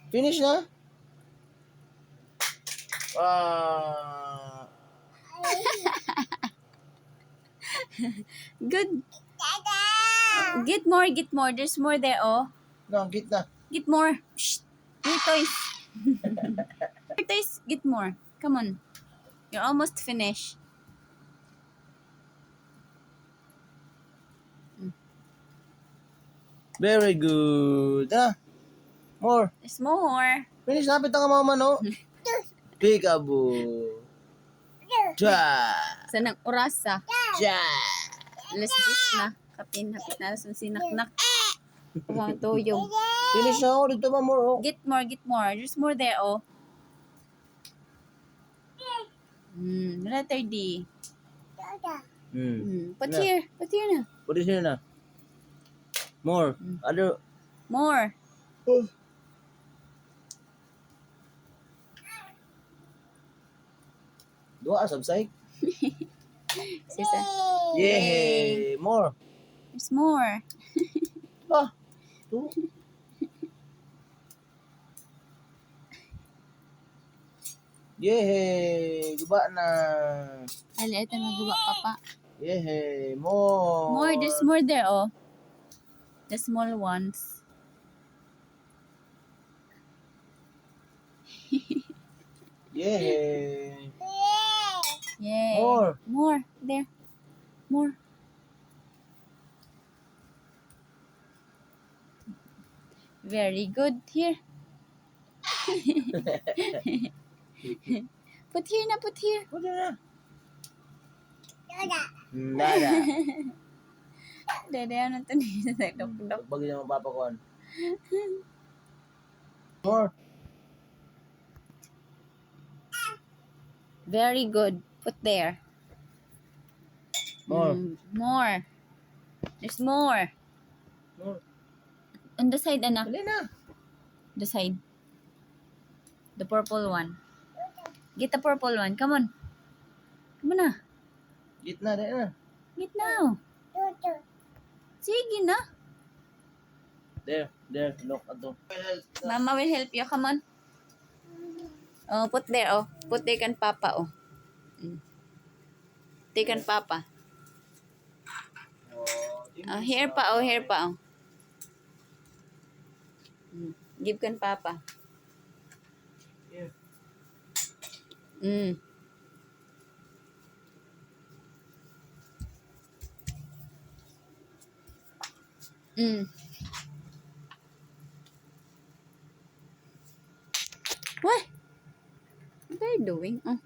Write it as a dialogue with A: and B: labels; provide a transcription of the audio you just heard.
A: Finish na? Ah.
B: Good. Get more, get more. There's more there, oh.
A: No, git na.
B: Get more. Shh. Your toys. Your toys, get more. Come on. You're almost finished.
A: Very good. More.
B: There's more.
A: Finish na. Pitang ka mama, no? Peekaboo. Ja.
B: Sanang orasa.
A: Ja.
B: Alas 10 na. Kapin, hapit na alas 11 nak. Parang tuyong.
A: Finish na ako. Dito ba more, oh?
B: Get more, get more. There's more there, oh. Letter D. Put
A: Na.
B: here. Put here na.
A: What is here na? More. Other.
B: More.
A: Oh. Dua subside.
B: Sisa.
A: Yay. More.
B: There's more.
A: Ah. Two. Yay. Guba na.
B: Ali, ito magawa pa pa.
A: Yay. More.
B: More. There's more there, oh. The small ones.
A: Yay.
B: Yay.
A: More.
B: More. There. More. Very good. Here. Put here na, put here.
A: Put it na. Nada.
B: Dede, ano to niya sa dok-dok.
A: Bagay na mapapakuan. More.
B: Very good. Put there.
A: More.
B: More. There's more.
A: More.
B: On the side, anak.
A: Dali na.
B: The side. The purple one. Get the purple one. Come on. Come on na.
A: Git na. Dali na.
B: Get now. Sige na.
A: There. There. Look. Ato.
B: Mama will help you. Come on. Oh, put there. Oh, put there kan Papa. Oh. There kan Papa. Oh, here pa. Oh, here pa. Oh. Give kan Papa.
A: Yeah.
B: What? What are you doing? Oh.